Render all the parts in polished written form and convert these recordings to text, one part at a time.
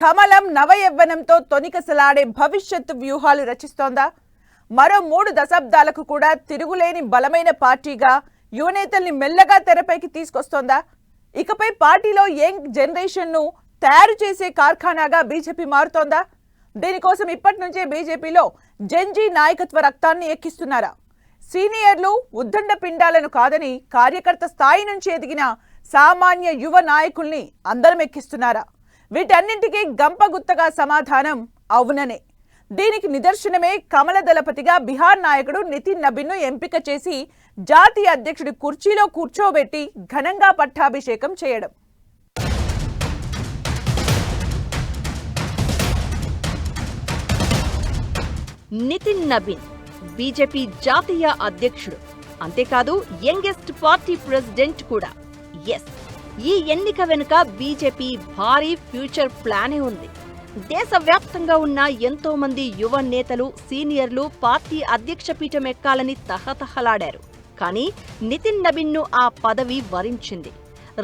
కమలం నవయవ్వనంతో తొనికసలాడే భవిష్యత్తు వ్యూహాలు రచిస్తోందా? మరో 3 దశాబ్దాలకు కూడా తిరుగులేని బలమైన పార్టీగా యువనేతల్ని మెల్లగా తెరపైకి తీసుకొస్తోందా? ఇకపై పార్టీలో యంగ్ జనరేషన్ ను తయారు చేసే కార్ఖానాగా బీజేపీ మారుతోందా? దీనికోసం ఇప్పటి నుంచే బీజేపీలో జెన్జీ నాయకత్వ రక్తాన్ని ఎక్కిస్తున్నారా? సీనియర్లు ఉద్దండ పిండాలను కాదని కార్యకర్త స్థాయి నుంచి ఎదిగిన సామాన్య యువ నాయకుల్ని అందరం ఎక్కిస్తున్నారా? వీటన్నింటికీ గంపగుత్తగా సమాధానం అవుననే. దీనికి నిదర్శనమే కమల దళపతిగా బిహార్ నాయకుడు నితిన్ నబీన్ను ఎంపిక చేసి జాతీయ అధ్యక్షుడి కుర్చీలో కూర్చోబెట్టి ఘనంగా పట్టాభిషేకం చేయడం. నితిన్ నబీన్ బీజేపీ జాతీయ అధ్యక్షుడు, అంతేకాదు యంగెస్ట్ పార్టీ ప్రెసిడెంట్ కూడా. ఎస్, ఈ ఎన్నిక వెనుక బీజేపీ భారీ ఫ్యూచర్ ప్లానే ఉంది. దేశవ్యాప్తంగా ఉన్న ఎంతో మంది యువ నేతలు, సీనియర్లు పార్టీ అధ్యక్ష పీఠం ఎక్కాలని తహతహలాడారు. కానీ నితిన్ నబీన్ను ఆ పదవి వరించింది.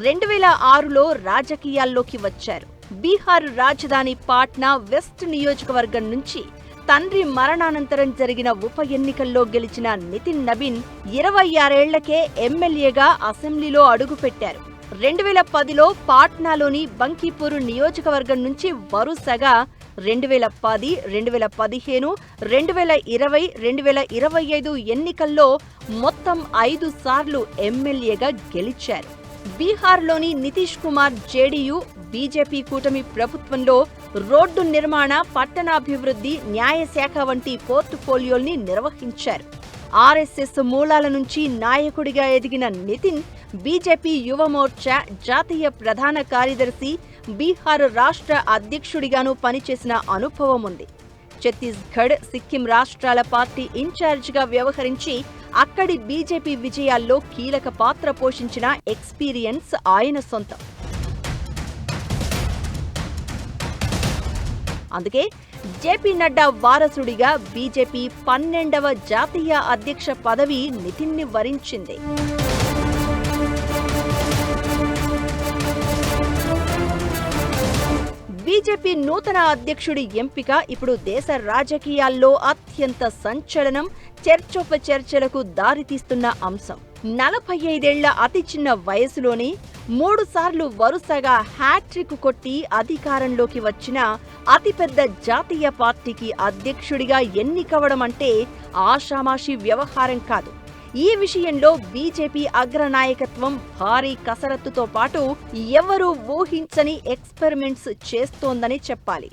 2006లో రాజకీయాల్లోకి వచ్చారు. బీహార్ రాజధాని పాట్నా వెస్ట్ నియోజకవర్గం నుంచి తండ్రి మరణానంతరం జరిగిన ఉప ఎన్నికల్లో గెలిచిన నితిన్ నబీన్ 26 ఏళ్లకే ఎమ్మెల్యేగా అసెంబ్లీలో అడుగుపెట్టారు. 2010లో పాట్నాలోని బంకీపూర్ నియోజకవర్గం నుంచి వరుసగా 2010, 2015, 2020, 2025 ఎన్నికల్లో మొత్తం 5 సార్లు ఎమ్మెల్యేగా గెలిచారు. బీహార్లోని నితీష్ కుమార్ జేడీయూ, బీజేపీ కూటమి ప్రభుత్వంలో రోడ్డు నిర్మాణ, పట్టణాభివృద్ధి, న్యాయశాఖ వంటి పోర్టుఫోలియోల్ని నిర్వహించారు. ఆర్ఎస్ఎస్ మూలాల నుంచి నాయకుడిగా ఎదిగిన నితిన్ బీజేపీ యువమోర్చా జాతీయ ప్రధాన కార్యదర్శి, బీహార్ రాష్ట్ర అధ్యక్షుడిగాను పనిచేసిన అనుభవం ఉంది. ఛత్తీస్గఢ్, సిక్కిం రాష్ట్రాల పార్టీ ఇన్ఛార్జిగా వ్యవహరించి అక్కడి బీజేపీ విజయాల్లో కీలక పాత్ర పోషించిన ఎక్స్పీరియన్స్ ఆయన సొంతం. అందుకే జేపీ నడ్డా వారసుడిగా బీజేపీ 12వ జాతీయ అధ్యక్ష పదవి నితిన్ని వరించింది. బీజేపీ నూతన అధ్యక్షుడి ఎంపిక ఇప్పుడు దేశ రాజకీయాల్లో అత్యంత సంచలనం, చర్చోపచర్చలకు దారితీస్తున్న అంశం. 45 ఏళ్ల అతి చిన్న వయసులోనే 3 సార్లు వరుసగా హ్యాట్రిక్ కొట్టి అధికారంలోకి వచ్చిన అతిపెద్ద జాతీయ పార్టీకి అధ్యక్షుడిగా ఎన్నికవడం అంటే ఆషామాషీ వ్యవహారం కాదు. ఈ విషయంలో బీజేపీ అగ్రనాయకత్వం భారీ కసరత్తుతో పాటు ఎవరూ ఊహించని ఎక్స్పెరిమెంట్స్ చేస్తోందని చెప్పాలి.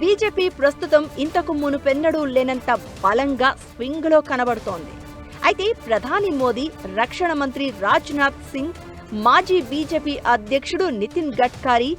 బీజేపీ ప్రస్తుతం ఇంతకు మునుపెన్నడూ లేనంత బలంగా స్వింగ్లో కనబడుతోంది. అయితే ప్రధాని మోదీ, రక్షణ మంత్రి రాజ్నాథ్ సింగ్, మాజీ బీజేపీ అధ్యక్షుడు నితిన్ గడ్కరీ,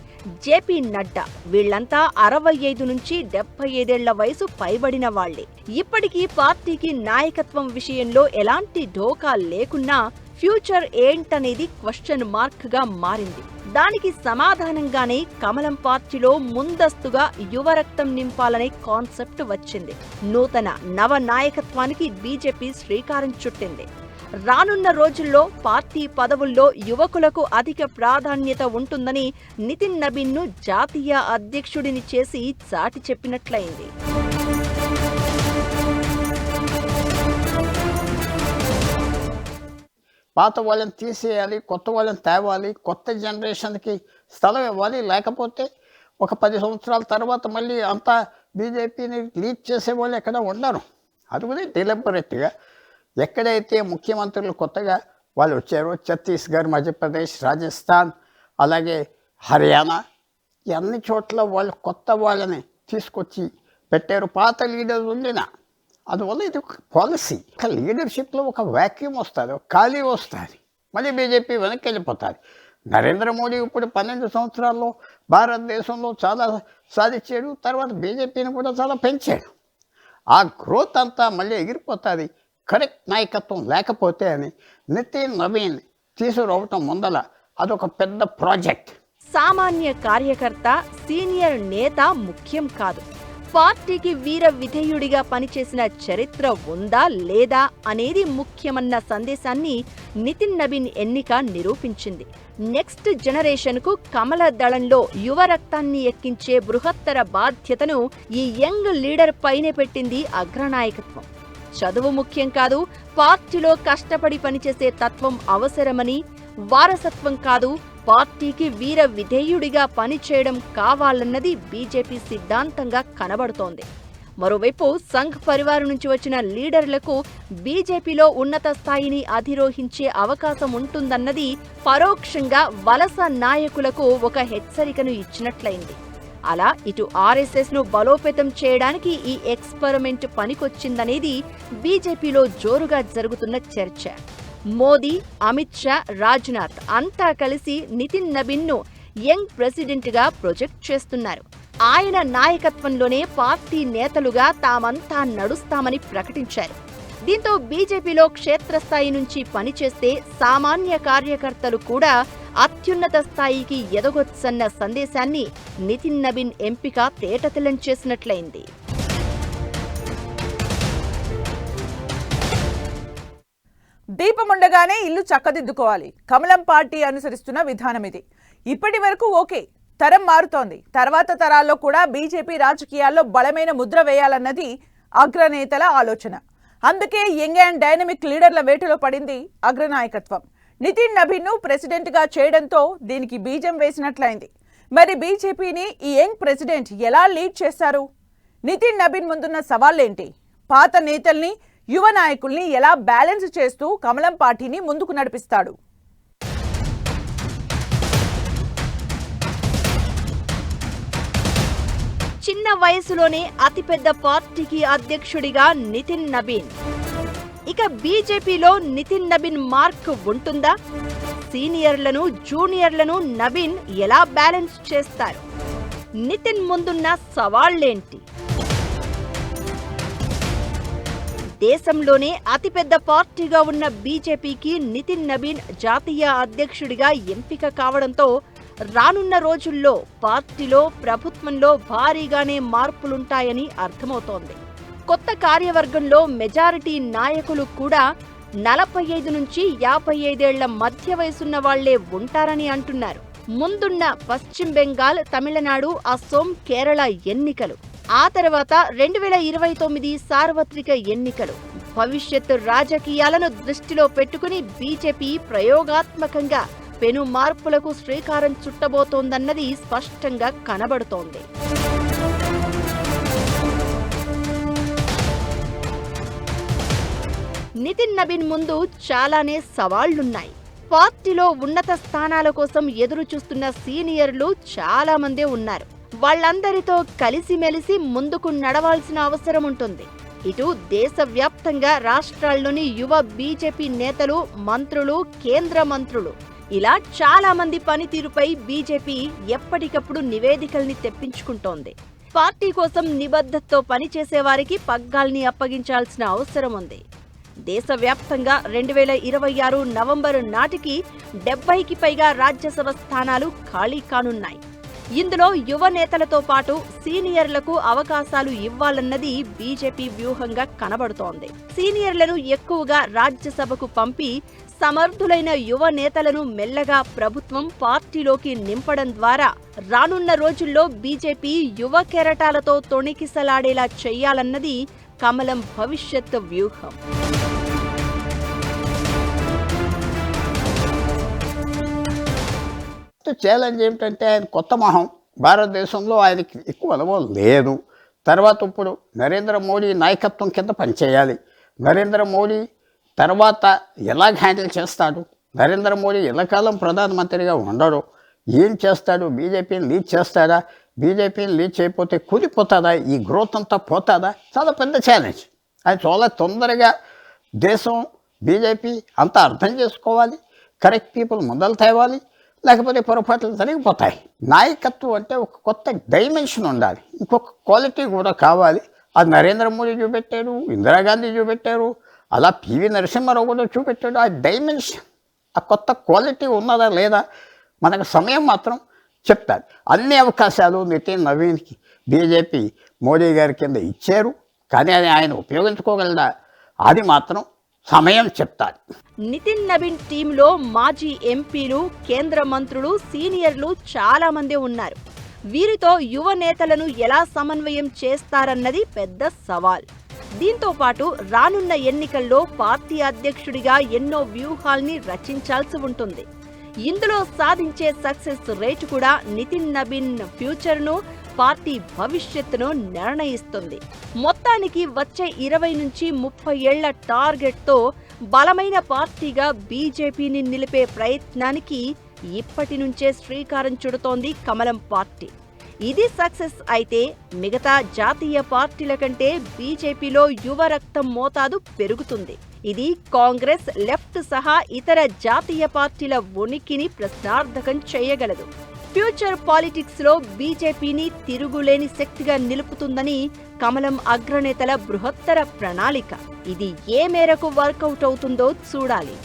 జేపీ నడ్డా వీళ్లంతా 65 నుంచి 75 ఏళ్ల వయసు పైబడిన వాళ్లే. ఇప్పటికీ పార్టీకి నాయకత్వం విషయంలో ఎలాంటి ఢోకా లేకున్నా ఫ్యూచర్ ఏంటనేది క్వశ్చన్ మార్క్ గా మారింది. దానికి సమాధానంగానే కమలం పార్టీలో ముందస్తుగా యువరక్తం నింపాలనే కాన్సెప్ట్ వచ్చింది. నూతన నవ నాయకత్వానికి బీజేపీ శ్రీకారం చుట్టింది. రానున్న రోజుల్లో పార్టీ పదవుల్లో యువకులకు అధిక ప్రాధాన్యత ఉంటుందని నితిన్ నబీన్ను జాతీయ అధ్యక్షుడిని చేసి చాటి చెప్పినట్లయింది. పాత వాళ్ళని తీసేయాలి, కొత్త వాళ్ళని తేవాలి, కొత్త జనరేషన్కి స్థలం ఇవ్వాలి. లేకపోతే ఒక 10 సంవత్సరాల తర్వాత మళ్ళీ అంతా బీజేపీని లీడ్ చేసేవాళ్ళు ఎక్కడ ఉండరు. అది కూడా డెలిబరేట్గా ఎక్కడైతే ముఖ్యమంత్రులు కొత్తగా వాళ్ళు వచ్చారో, ఛత్తీస్గఢ్, మధ్యప్రదేశ్, రాజస్థాన్, అలాగే హర్యానా, ఈ అన్ని చోట్ల వాళ్ళు కొత్త వాళ్ళని తీసుకొచ్చి పెట్టారు. పాత లీడర్స్ ఉండినా అందువల్ల ఇది ఒక పాలసీ. ఒక లీడర్షిప్లో ఒక వ్యాక్యూమ్ వస్తుంది, ఒక ఖాళీ వస్తుంది, మళ్ళీ బీజేపీ వెనక్కి వెళ్ళిపోతుంది. నరేంద్ర మోడీ ఇప్పుడు 12 సంవత్సరాల్లో భారతదేశంలో చాలా సాధించాడు. తర్వాత బీజేపీని కూడా చాలా పెంచాడు. ఆ గ్రోత్ అంతా మళ్ళీ ఎగిరిపోతుంది కరెక్ట్ నాయకత్వం లేకపోతే అని నితిన్ నబీన్ తీసుకురావటం ముందల అదొక పెద్ద ప్రాజెక్ట్. సామాన్య కార్యకర్త, సీనియర్ నేత ముఖ్యం కాదు. పార్టీకి వీర విధేయుడిగా పనిచేసిన చరిత్ర ఉందా లేదా అనేది ముఖ్యమన్న సందేశాన్ని నితిన్ నబీన్ ఎన్నిక నిరూపించింది. నెక్స్ట్ జనరేషన్కు కమల దళంలో యువ రక్తాన్ని ఎక్కించే బృహత్తర బాధ్యతను ఈ యంగ్ లీడర్ పైనే పెట్టింది అగ్రనాయకత్వం. చదువు ముఖ్యం కాదు, పార్టీలో కష్టపడి పనిచేసే తత్వం అవసరమని, వారసత్వం కాదు, పార్టీకి వీర విధేయుడిగా పనిచేయడం కావాలన్నది బీజేపీ సిద్ధాంతంగా కనబడుతోంది. మరోవైపు సంఘ్ పరివార్ నుంచి వచ్చిన లీడర్లకు బీజేపీలో ఉన్నత స్థాయిని అధిరోహించే అవకాశం ఉంటుందన్నది పరోక్షంగా వలస నాయకులకు ఒక హెచ్చరికను ఇచ్చినట్లయింది. అలా ఇటు ఆర్ఎస్ఎస్ ను బలోపేతం చేయడానికి ఈ ఎక్స్పెరిమెంట్ పనికొచ్చిందనేది బీజేపీలో జోరుగా జరుగుతున్న చర్చ. మోదీ, అమిత్ షా, రాజ్నాథ్ అంతా కలిసి నితిన్ నబీన్ ను యంగ్ ప్రెసిడెంట్ గా ప్రొజెక్ట్ చేస్తున్నారు. ఆయన నాయకత్వంలోనే పార్టీ నేతలుగా తామంతా నడుస్తామని ప్రకటించారు. దీంతో బీజేపీలో క్షేత్రస్థాయి నుంచి పనిచేస్తే సామాన్య కార్యకర్తలు కూడా అత్యున్నత స్థాయికి ఎదగొచ్చన్న సందేశాన్ని నితిన్ నబీన్ ఎంపిక తేటతెల్లం చేసినట్లయింది. దీపముండగానే ఇల్లు చక్కదిద్దుకోవాలి. కమలం పార్టీ అనుసరిస్తున్న విధానం ఇది. ఇప్పటి వరకు ఓకే, తరం మారుతోంది. తర్వాత తరాల్లో కూడా బీజేపీ రాజకీయాల్లో బలమైన ముద్ర వేయాలన్నది అగ్రనేతల ఆలోచన. అందుకే యంగ్ అండ్ డైనమిక్ లీడర్ల వేటలో పడింది అగ్రనాయకత్వం. నితిన్ నబీన్ ను ప్రెసిడెంట్ గా చేయడంతో దీనికి బీజం వేసినట్లయింది. మరి బీజేపీని ఈ యంగ్ ప్రెసిడెంట్ ఎలా లీడ్ చేశారు? నితిన్ నబీన్ ముందున్న సవాళ్లేంటి? పాత నేతల్ని, యువ నాయకుల్ని ఎలా బ్యాలెన్స్ చేస్తూ కమలం పార్టీని ముందుకు నడిపిస్తాడు? చిన్న వయసులోనే అతిపెద్ద పార్టీకి అధ్యక్షుడిగా నితిన్ నబీన్. ఇక బీజేపీలో నితిన్ నబీన్ మార్క్ ఉంటుందా? సీనియర్లను, జూనియర్లను నబీన్ ఎలా బ్యాలెన్స్ చేస్తారు? నితిన్ ముందున్న సవాళ్లేంటి? దేశంలోనే అతిపెద్ద పార్టీగా ఉన్న బీజేపీకి నితిన్ నబీన్ జాతీయ అధ్యక్షుడిగా ఎంపిక కావడంతో రానున్న రోజుల్లో పార్టీలో, ప్రభుత్వంలో భారీగానే మార్పులుంటాయని అర్థమవుతోంది. కొత్త కార్యవర్గంలో మెజారిటీ నాయకులు కూడా 45 నుంచి 55 ఏళ్ల మధ్య వయసున్న వాళ్లే ఉంటారని అంటున్నారు. ముందున్న పశ్చిమ బెంగాల్, తమిళనాడు, అస్సోం, కేరళ ఎన్నికలు, ఆ తర్వాత 2029 సార్వత్రిక ఎన్నికలు, భవిష్యత్తు రాజకీయాలను దృష్టిలో పెట్టుకుని బీజేపీ ప్రయోగాత్మకంగా పెను మార్పులకు శ్రీకారం చుట్టబోతోందన్నది స్పష్టంగా కనబడుతోంది. నితిన్ నబీన్ ముందు చాలానే సవాళ్లున్నాయి. పార్టీలో ఉన్నత స్థానాల కోసం ఎదురు చూస్తున్న సీనియర్లు చాలా మందే ఉన్నారు. వాళ్లందరితో కలిసిమెలిసి ముందుకు నడవాల్సిన అవసరం ఉంటుంది. ఇటు దేశవ్యాప్తంగా రాష్ట్రాల్లోని యువ బీజేపీ నేతలు, మంత్రులు, కేంద్ర మంత్రులు, ఇలా చాలా మంది పనితీరుపై బీజేపీ ఎప్పటికప్పుడు నివేదికల్ని తెప్పించుకుంటోంది. పార్టీ కోసం నిబద్ధతతో పనిచేసే వారికి పగ్గాల్ని అప్పగించాల్సిన అవసరం ఉంది. దేశవ్యాప్తంగా 2026 నవంబరు నాటికి 70కి పైగా రాజ్యసభ స్థానాలు ఖాళీ కానున్నాయి. ఇందులో యువ నేతలతో పాటు సీనియర్లకు అవకాశాలు ఇవ్వాలన్నది బీజేపీ వ్యూహంగా కనబడుతోంది. సీనియర్లను ఎక్కువగా రాజ్యసభకు పంపి సమర్థులైన యువ నేతలను మెల్లగా ప్రభుత్వం, పార్టీలోకి నింపడం ద్వారా రానున్న రోజుల్లో బీజేపీ యువ కెరటాలతో తొణికిసలాడేలా చెయ్యాలన్నది కమలం భవిష్యత్ వ్యూహం. ఛాలెంజ్ ఏమిటంటే ఆయన కొత్త మొహం, భారతదేశంలో ఆయనకి ఎక్కువ అనుభవం లేదు. తర్వాత ఇప్పుడు నరేంద్ర మోడీ నాయకత్వం కింద పనిచేయాలి. నరేంద్ర మోడీ తర్వాత ఎలా హ్యాండిల్ చేస్తాడు? నరేంద్ర మోడీ ఎల్లకాలం ప్రధానమంత్రిగా ఉండడు. ఏం చేస్తాడు? బీజేపీని లీడ్ చేస్తాడా? బీజేపీని లీడ్ చేయకపోతే కూలిపోతుందా? ఈ గ్రోత్ అంతా పోతుందా? చాలా పెద్ద ఛాలెంజ్. ఆయన చాలా తొందరగా దేశం, బీజేపీ అంతా అర్థం చేసుకోవాలి. కరెక్ట్ పీపుల్ మొదలు తేవాలి, లేకపోతే పొరపాట్లు జరిగిపోతాయి. నాయకత్వం అంటే ఒక కొత్త డైమెన్షన్ ఉండాలి, ఇంకొక క్వాలిటీ కూడా కావాలి. అది నరేంద్ర మోడీ చూపెట్టారు, ఇందిరాగాంధీ చూపెట్టారు, అలా పివి నరసింహారావు కూడా చూపెట్టాడు. ఆ డైమెన్షన్, ఆ కొత్త క్వాలిటీ ఉన్నదా లేదా మనకు సమయం మాత్రం చెప్తారు. అన్ని అవకాశాలు నితిన్ నవీన్కి బీజేపీ మోడీ గారి కింద ఇచ్చారు. కానీ అది ఆయన ఉపయోగించుకోగలడా, అది మాత్రం సమయం చెప్తారు. నితిన్ నవీన్ టీంలో మాజీ ఎంపీలు, కేంద్ర మంత్రులు, సీనియర్లు చాలా మంది ఉన్నారు. వీరితో యువ నేతలను ఎలా సమన్వయం చేస్తారన్నది పెద్ద సవాల్. దీంతో పాటు రానున్న ఎన్నికల్లో పార్టీ అధ్యక్షుడిగా ఎన్నో వ్యూహాల్ని రచించాల్సి ఉంటుంది. ఇందులో సాధించే సక్సెస్ రేటు కూడా నితిన్ నవీన్ ఫ్యూచర్ను, పార్టీ భవిష్యత్తును నిర్ణయిస్తుంది. మొత్తానికి వచ్చే 20 నుంచి 30 ఏళ్ల టార్గెట్తో బలమైన పార్టీగా బీజేపీని నిలిపే ప్రయత్నానికి ఇప్పటి నుంచే శ్రీకారం చుడుతోంది కమలం పార్టీ. ఇది సక్సెస్ అయితే మిగతా జాతీయ పార్టీల కంటే బీజేపీలో యువ రక్తం మోతాదు పెరుగుతుంది. ఇది కాంగ్రెస్, లెఫ్ట్ సహా ఇతర జాతీయ పార్టీల ఉనికిని ప్రశ్నార్థకం చేయగలదు. ఫ్యూచర్ పాలిటిక్స్ లో బీజేపీని తిరుగులేని శక్తిగా నిలుపుతుందని కమలం అగ్రనేతల బృహత్తర ప్రణాళిక. ఇది ఏ మేరకు వర్కౌట్ అవుతుందో చూడాలి.